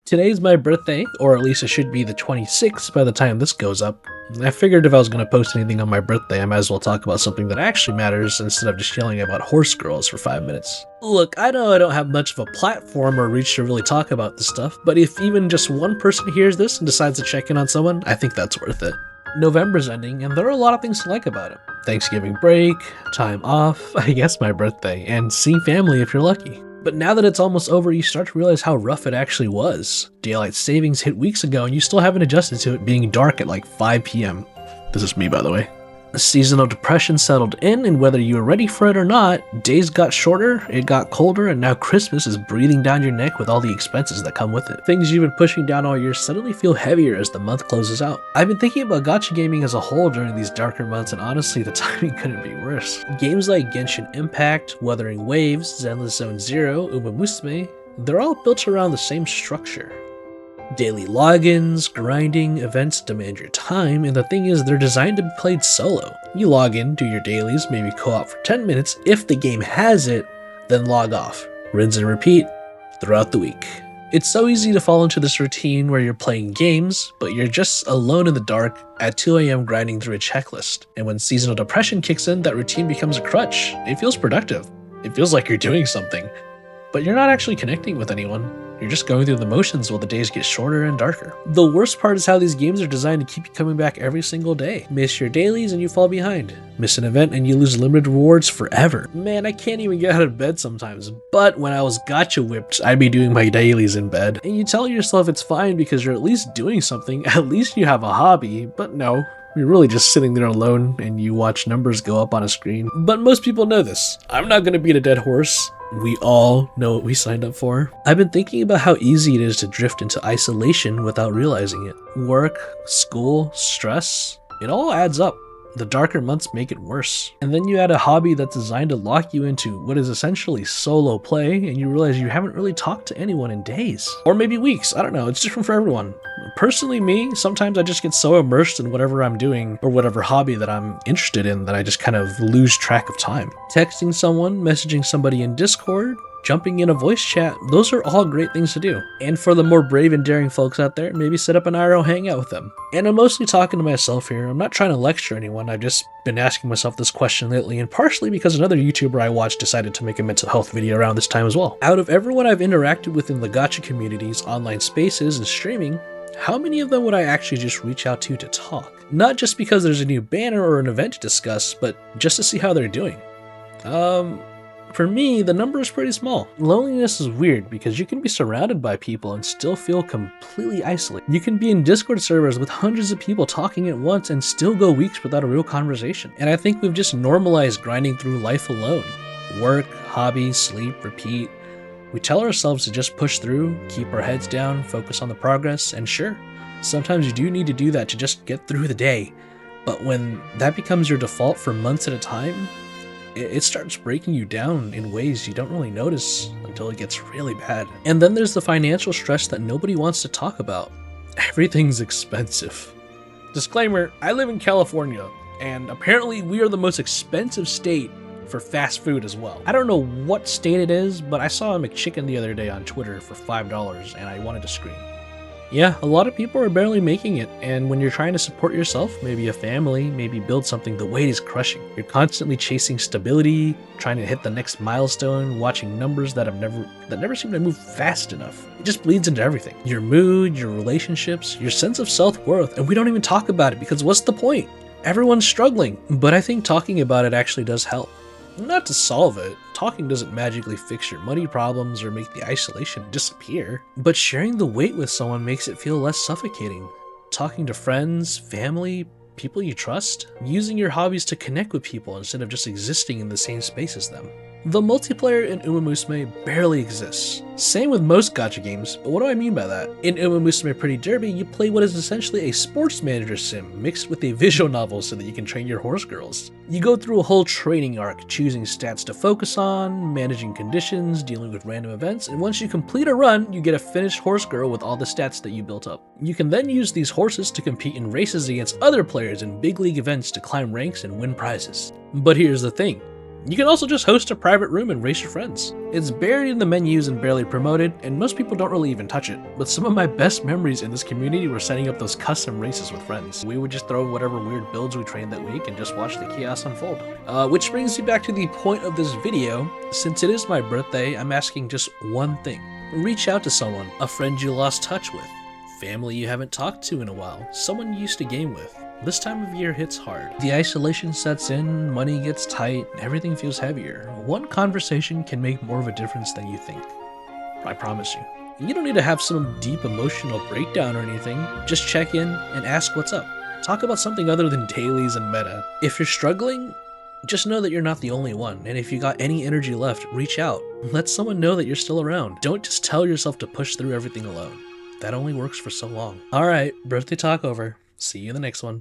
Today's my birthday, or at least it should be the 26th by the time this goes up. I figured if I was going to post anything on my birthday, I might as well talk about something that actually matters instead of just yelling about horse girls for 5 minutes. Look, I know I don't have much of a platform or reach to really talk about this stuff, but if even just one person hears this and decides to check in on someone, I think that's worth it. November's ending, and there are a lot of things to like about it. Thanksgiving break, time off, I guess my birthday, and seeing family if you're lucky. But now that it's almost over, you start to realize how rough it actually was. Daylight savings hit weeks ago and you still haven't adjusted to it being dark at like 5 p.m. This is me, by the way. Seasonal depression settled in, and whether you were ready for it or not, days got shorter, it got colder, and now Christmas is breathing down your neck with all the expenses that come with it. Things you've been pushing down all year suddenly feel heavier as the month closes out. I've been thinking about gacha gaming as a whole during these darker months, and honestly, the timing couldn't be worse. Games like Genshin Impact, Wuthering Waves, Zenless Zone Zero, Uma Musume, they're all built around the same structure. Daily logins, grinding, events demand your time, and the thing is, they're designed to be played solo. You log in, do your dailies, maybe co-op for 10 minutes, if the game has it, then log off. Rinse and repeat throughout the week. It's so easy to fall into this routine where you're playing games, but you're just alone in the dark at 2 a.m. grinding through a checklist. And when seasonal depression kicks in, that routine becomes a crutch. It feels productive. It feels like you're doing something, but you're not actually connecting with anyone. You're just going through the motions while the days get shorter and darker. The worst part is how these games are designed to keep you coming back every single day. Miss your dailies and you fall behind. Miss an event and you lose limited rewards forever. Man, I can't even get out of bed sometimes. But when I was gacha whipped, I'd be doing my dailies in bed. And you tell yourself it's fine because you're at least doing something. At least you have a hobby. But no. You're really just sitting there alone and you watch numbers go up on a screen. But most people know this. I'm not gonna beat a dead horse. We all know what we signed up for. I've been thinking about how easy it is to drift into isolation without realizing it. Work, school, stress, it all adds up. The darker months make it worse. And then you add a hobby that's designed to lock you into what is essentially solo play, and you realize you haven't really talked to anyone in days. Or maybe weeks, I don't know, it's different for everyone. Personally me, sometimes I just get so immersed in whatever I'm doing or whatever hobby that I'm interested in that I just kind of lose track of time. Texting someone, messaging somebody in Discord, jumping in a voice chat, those are all great things to do. And for the more brave and daring folks out there, maybe set up an IRL hangout with them. And I'm mostly talking to myself here. I'm not trying to lecture anyone. I've just been asking myself this question lately, and partially because another YouTuber I watched decided to make a mental health video around this time as well. Out of everyone I've interacted with in the gacha communities, online spaces, and streaming, how many of them would I actually just reach out to talk? Not just because there's a new banner or an event to discuss, but just to see how they're doing. For me, the number is pretty small. Loneliness is weird because you can be surrounded by people and still feel completely isolated. You can be in Discord servers with hundreds of people talking at once and still go weeks without a real conversation. And I think we've just normalized grinding through life alone. Work, hobbies, sleep, repeat. We tell ourselves to just push through, keep our heads down, focus on the progress, and sure, sometimes you do need to do that to just get through the day. But when that becomes your default for months at a time, it starts breaking you down in ways you don't really notice until it gets really bad. And then there's the financial stress that nobody wants to talk about. Everything's expensive. Disclaimer, I live in California, and apparently we are the most expensive state for fast food as well. I don't know what state it is, but I saw a McChicken the other day on Twitter for $5 and I wanted to scream. Yeah, a lot of people are barely making it, and when you're trying to support yourself, maybe a family, maybe build something, the weight is crushing. You're constantly chasing stability, trying to hit the next milestone, watching numbers that never seem to move fast enough. It just bleeds into everything. Your mood, your relationships, your sense of self-worth, and we don't even talk about it because what's the point? Everyone's struggling, but I think talking about it actually does help. Not to solve it, talking doesn't magically fix your money problems or make the isolation disappear, but sharing the weight with someone makes it feel less suffocating. Talking to friends, family, people you trust, using your hobbies to connect with people instead of just existing in the same space as them. The multiplayer in Uma Musume barely exists. Same with most gacha games, but what do I mean by that? In Uma Musume Pretty Derby, you play what is essentially a sports manager sim mixed with a visual novel so that you can train your horse girls. You go through a whole training arc, choosing stats to focus on, managing conditions, dealing with random events, and once you complete a run, you get a finished horse girl with all the stats that you built up. You can then use these horses to compete in races against other players in big league events to climb ranks and win prizes. But here's the thing. You can also just host a private room and race your friends. It's buried in the menus and barely promoted, and most people don't really even touch it. But some of my best memories in this community were setting up those custom races with friends. We would just throw in whatever weird builds we trained that week and just watch the chaos unfold. Which brings me back to the point of this video. Since it is my birthday, I'm asking just one thing. Reach out to someone, a friend you lost touch with, family you haven't talked to in a while, someone you used to game with. This time of year hits hard. The isolation sets in, money gets tight, everything feels heavier. One conversation can make more of a difference than you think. I promise you. You don't need to have some deep emotional breakdown or anything. Just check in and ask what's up. Talk about something other than dailies and meta. If you're struggling, just know that you're not the only one, and if you got any energy left, reach out. Let someone know that you're still around. Don't just tell yourself to push through everything alone. That only works for so long. Alright, birthday talk over. See you in the next one.